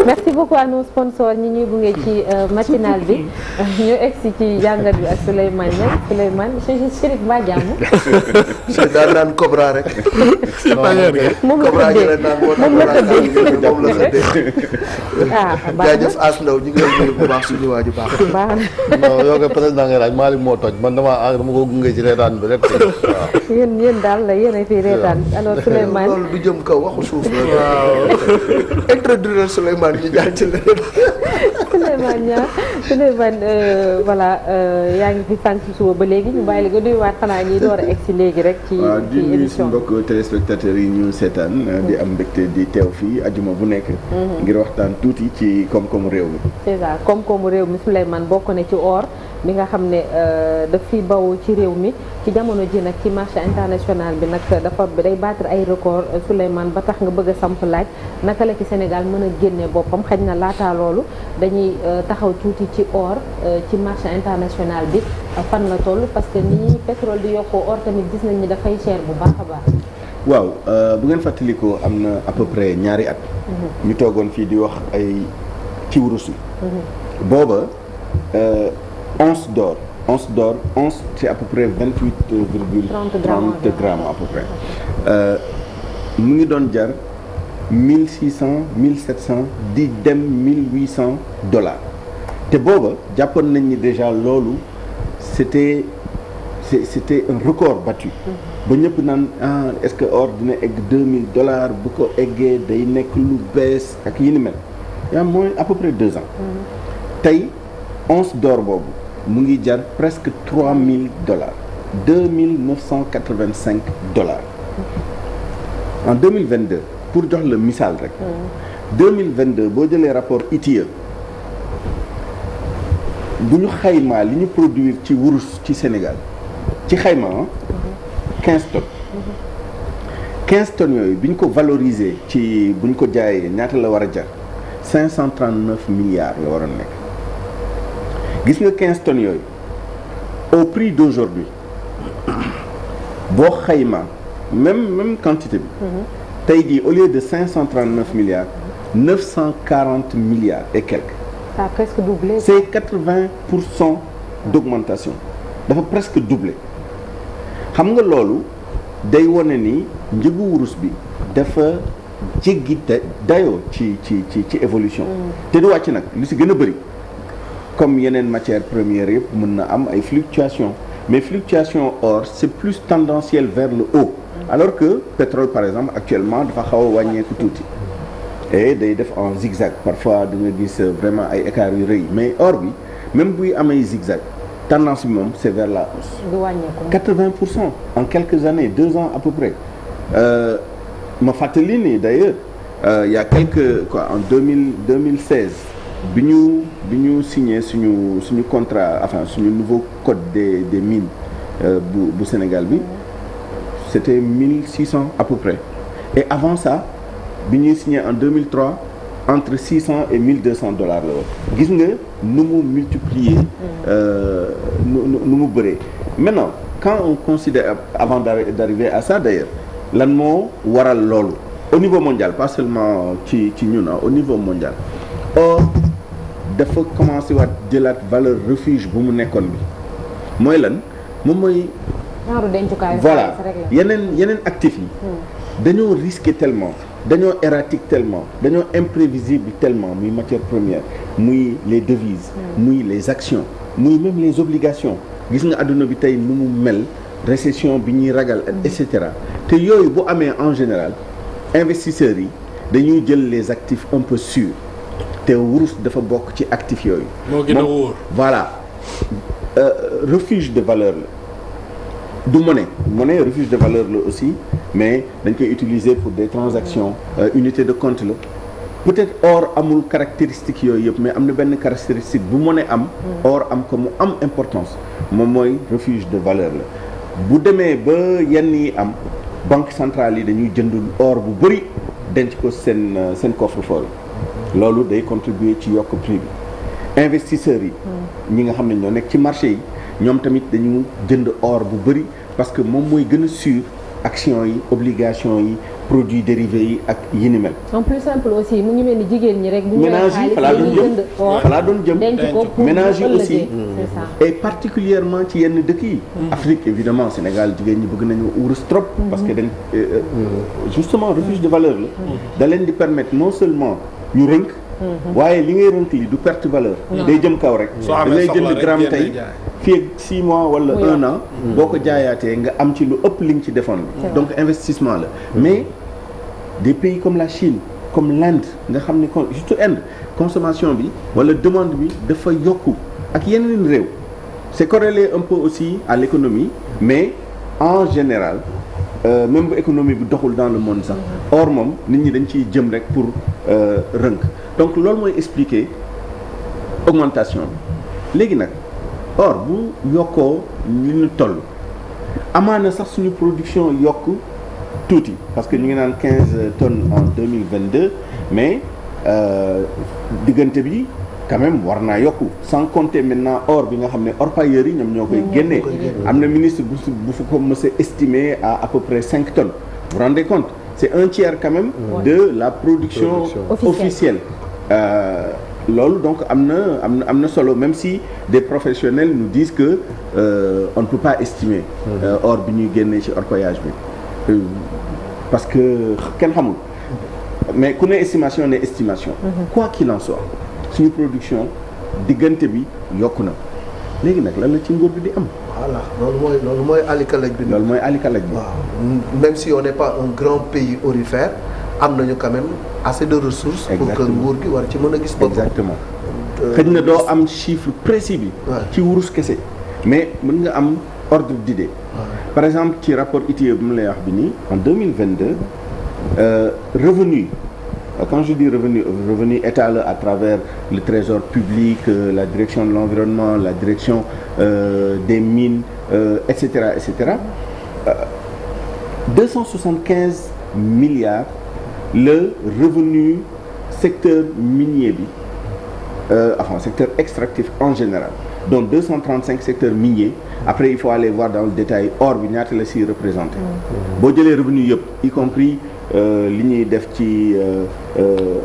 merci beaucoup à nos sponsors ñi ñuy gunge ci matinal bi ñu egsi ci jàngat bi ak Souleymane Niang Souleymane Chérif mbaa jàmm. c'est daan naan Cobra rek. moom la tëddee moom la tëddee. ah baax na jaajëf As Ndaw ñu ngi lay nuyu bu baax suñu waaju baax. baax na. non yow kay président nga laaj Malick moo toj man dama ko gunge ci reetaan bi rek waaw. yéen daal la yéen a fi reetaan alors Souleymane loolu du jëm kaw waxu suuf la. waaw introduire Souleymane ñu jaar ci leneen. Souleymane voilà yaa ngi fi sànq ci suba ba léegi ñu bàyyi la nga nuyuwaat xanaa ñi door a egg si léegi rek. ci di nuyu émission suñu mbokk téléspectateurs yi ñu seetaan. di am mbégte di teew fii ajuma bu nekk. ngir waxtaan tuuti ci koom-koomu réew mi. c'est ça koom-koomu réew mi Souleymane bokk na ci or bi nga xam ne daf fi bawoo ci réew mi ci jamono ji nag ci marché international bi nag dafa day battre ay record Souleymane ba tax nga bëgg a samp laaj naka la ci Sénégal mën a génne boppam xëy na laataa loolu dañuy taxaw tuuti ci or ci marché international bi fan la toll parce que ni pétrole di yokkoo or tamit gis nañ ni dafay cher bu baax a baax. waaw bu ngeen fàttalikoo am na à peu près ñaari at. ñu toogoon fii di wax ay ci wurus yi. booba once d'or c'est à peu près 28,30 grammes à peu près. mu ngi doon jar 1600 1700 di dem $1800 te booba jàppoon nañ ni déjà loolu c'était un record battu. ba ñëpp naan est-ce que or dina egg $2000 bu ko eggee day nekk lu bees ak yi ni mel yaa mooy à peu près 2 ans. tey once d'or boobu mu ngi jar presque $3000 $2985 en 2022 pour jox la misaal rek. 2022 boo jëlee rapport ITIE bu ñu xaymaa li ñu produire ci wurus ci Sénégal ci xayma 15 tonnes. 15 tonnes yooyu bi ñu ko valoriser ci bu ñu ko jaayee ñaata la war a jar 539 milliards la waroon nekk. gis nga 15 tonnes yooyu au prix d'aujourd'hui boo xayma même quantité bi. tey jii au lieu de 539 milliards 940 milliards et quelques. ça a presque doublé. c'est 80% d'augmentation dafa presque doublé xam nga loolu day wone ni njëgu wurus bi dafa jéggi dayoo ci évolution. te du wàcc nag lu si gën a bëri. comme yeneen matières premières yëpp mën na am ay fluctuations mais fluctuation or c'est plus tendanciel vers le haut alors que pétrole par exemple actuellement dafa xaw a wàññeeku tuuti et day def en zigzag parfois da nga gis vraiment ay écarts yu rëy mais or bi même buy amay zigzag tendance bi moom c'est vers la hausse. du wàññeeku 80% en quelques années 2 ans à peu près ma fàttali ni d'ailleurs il y a quelques en 2016 bi ñu signé suñu contrat enfin suñu nouveau code des mines bu Sénégal bi c'était 1600 à peu près et avant ça bi ñuy signé en 2003 entre 600 et $1200 la woon gis nga nu mu multiplier nu mu bëree maintenant quand on considère avant d'arriver à ça d'ailleurs lan moo waral loolu au niveau mondial pas seulement ci ñun au niveau mondial or dafa commencé waat jëlaat valeur refuge bu mu nekkoon bi mooy lan moom mooy voilà yeneen actifs yi dañoo risqué tellement dañoo erratique tellement dañoo imprévisible tellement muy matière première muy les devises muy les actions muy même les obligations gis nga àdduna bi tey nu mu mel récession bi ñuy ragal et cetera te yooyu bu amee en général investisseurs yi dañuy jël les actifs un peu sûrs te wurus dafa bokk ci actifs yooyu. moo gën a wóor voilà refuge de valeur la du monnaie refuge de valeur la aussi mais dañ koy utiliser pour des transactions unité de compte la peut-être or amul caractéristique yooyu yëpp mais am na benn caractéristique bu monnaie am. or am ko mu am importance moom mooy refuge de valeur la bu demee ba yenn yi am banque centrale yi dañuy jëndul or bu bëri denc ko seen coffre-fort yi loolu day contribuer ci yokk prix bi investisseurs yi ñi nga xam ne ñoo nekk ci marché yi ñoom tamit dañu jënd or bu bëri parce que moom mooy gën a sûr action yi obligation yi produits dérivés yi ak yi ni mel. en plus simple aussi mu ngi mel ni jigéen ñi rek. bu ñu ménage yi fa laa doon jëm fa laa doon jëm. denc ko pour ménage yi aussi c'est ça. et particulièrement ci yenn dëkk yi. Afrique évidemment Sénégal jigéen ñi bëgg nañu wurus trop. parce que dañ justement refuge de valeur la. da leen di permettre non seulement ñu rënk. waaye li ngay rënk li du perte valeur. day jëm kaw rek. da ngay jënd gramme tey fii ak 6 mois wala 1 an. boo ko jaayaatee nga am ci lu ëpp li nga ci defoon. donc investissement la. mais des pays comme la Chine comme l'Inde nga xam ne surtout Inde consommation bi wala demande bi dafa yokku ak yeneen réew. c'est corrélé un peu aussi à l'économie mais en général même bu économie bi doxul dans le monde sax or moom nit ñi dañ ciy jëm rek pour rënk donc loolu mooy expliquer augmentation bi léegi nag or bu yokkoo li ñu toll amaana sax suñu production yokk tuuti parce que ñu ngi naan 15 tonnes en 2022 mais diggante bi quand même war naa yokku sans compter maintenant or bi nga xam ne orpailleurs yi ñoom ñoo koy génnee am na ministre bu fu ko mës a estimé à peu près 5 tonnes vous vous rendez compte c'est un tiers quand même de la production officielle loolu donc am na solo même si des professionnels nous disent que on ne peut pas estimer or bi ñuy génnee ci orpaillage bi parce que kenn xamul mais ku ne estimation ne estimation quoi qu'il en soit suñu production diggante bi yokku na léegi nag lan la ci nguur bi di am. voilà loolu mooy alikalaj bi. loolu mooy alikalaj bi. waaw même si on n'est pas un grand pays aurifère am nañu quand même assez de ressources. Exactement. pour que nguur gi war ci mën a gis boppam. exactement xëy na doo am chiffre précis bi. ci wurus kese mais mën nga am ordre d'idée. par exemple ci rapport ITIE bi mu lay wax bi nii en 2022 revenu. Quand je dis revenu état la à travers le trésor public, la direction de l'environnement, la direction des mines, etc., etc. 275 milliards le revenu secteur minier bi, enfin secteur extractif en général. Donc 235 secteurs miniers. Après il faut aller voir dans le détail or bi ñaata la si représenté. boo jëlee revenu yëpp y compris li ñuy def ci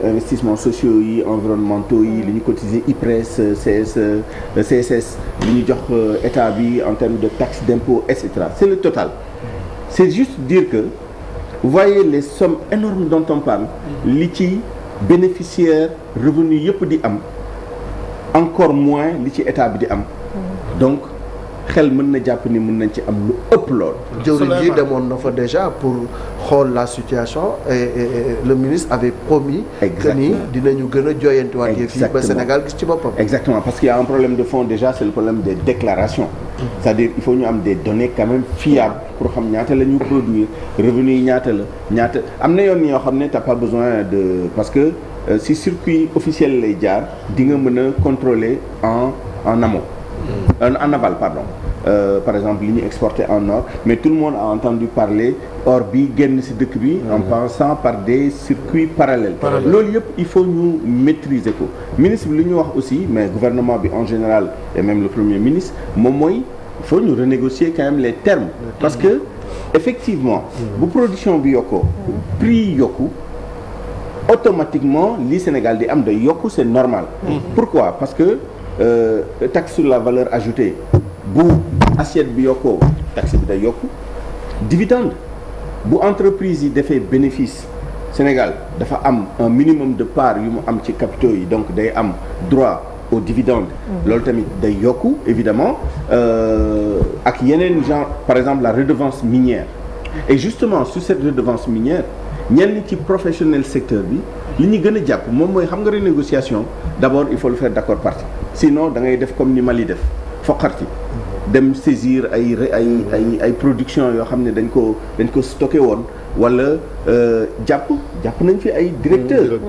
investissements sociaux yi environnementaux yi li ñu cotiser IPRES CSE CSS li ñu jox état bi en termes de taxes d'impôts et cetera c'est le total. C'est juste dire que vous voyez les sommes énormes dont on parle li ci bénéficiaire revenu yëpp di am encore moins li ci état bi di am donc xel mën na jàpp ni mën nañ ci am lu ëpp lool. jëwriñ ji demoon na fa déjà pour xool la situation et le ministre avait promis. que ni dinañu gën a jooyantiwaat yëf yi ba Sénégal gis ci boppam. exactement parce qu'il y a un problème de fond déjà c'est le problème des déclarations. c'est-à-dire il faut ñu am des données quand même fiables pour xam ñaata la ñu produire revenu yi ñaata la ñaata am na yoon yoo xam ne t'as pas besoin de parce que si circuit officiel lay jaar di nga mën a contrôler en amont. En aval pardon. Par exemple li ñu exporté en or mais tout le monde a entendu parler or bi génn ci dëkk bi en passant par des circuits parallèles loolu yëpp il faut ñu maîtriser ko ministre bi li ñu wax aussi mais gouvernement bi en général et même le premier ministre moom mooy il faut ñu renégocier quand même les termes parce que effectivement bu production bi yokkoo prix yokku automatiquement li Sénégal di am day yokku c'est normal pourquoi parce que taxe sur la valeur ajoutée bu assiette bi yokkoo taxe bi day yokku dividende bu entreprise yi defee bénéfice Sénégal dafa am un minimum de part yu mu am ci capitaux yi donc day am droit au dividende loolu tamit day yokku évidemment ak yeneen genre par exemple la redevance minière et justement sur cette redevance minière ñenn ci professionnel secteur bi li ñu gën a jàpp moom mooy xam nga renégociation d'abord il faut le faire d'accord partie sinon da ngay def comme ni Mali def foqarti dem saisir ay production yoo xam ne dañ ko stocké woon wala jàpp nañ fi ay directeurs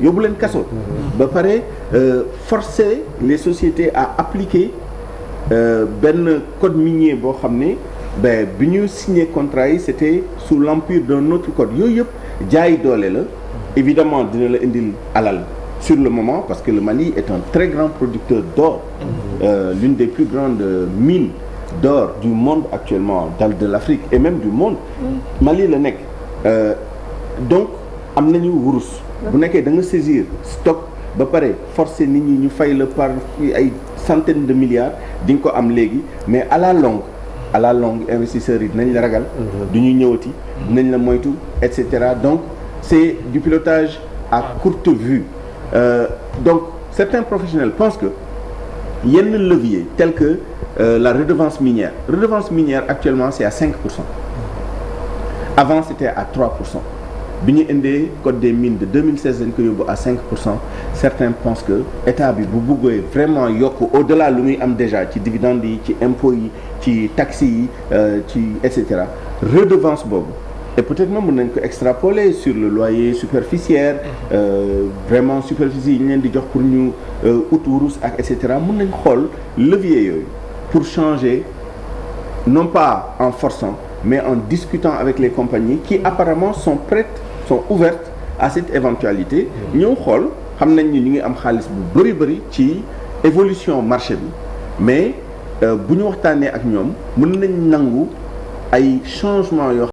yóbbu leen kaso ba pare forcer les sociétés à appliquer benn code minier boo xam ne ben bi ñu signé contrat yi c'était sous l'empire d'un autre code yooyu yëpp jaay doole la évidemment dina la indil alal sur le moment parce que le Mali est un très grand producteur d'or l'une des plus grandes mines d'or du monde actuellement de l'Afrique et même du monde Mali la nekk donc am nañu wurus. bu nekkee da nga saisir stock ba pare forcer nit ñi ñu fay la par ay centaines de milliards di nga ko am léegi mais à la longue investisseurs yi dinañ la ragal. du ñu ñëwati. dinañ la moytu et cetera donc c'est du pilotage à courte vue donc certains professionnels pensent que yenn leviers tels que la redevance minière actuellement c'est à 5%. Avant c'était à 3%. bi ñu indee code des mines de 2016 dañ ko yóbbu à 5%. Certains pensent que état bi bu bëggee vraiment yokk au-delà lu muy am déjà ci dividendes yi ci impôts yi ci taxes yi ci et cetera redevance boobu et peut-être même mën nañ ko extrapoler sur le loyer superficiaire vraiment superficie yi ñu leen di jox pour ñu ut wurus ak et cetera mën nañ xool levier yooyu pour changer non pas en forçant mais en discutant avec les compagnies qui apparemment sont ouvertes à cette éventualité ñëw xool xam nañ ni ñu ngi am xaalis bu bëri ci évolution marché bi mais bu ñu waxtaanee ak ñoom mën nañ nangu ay changements yoo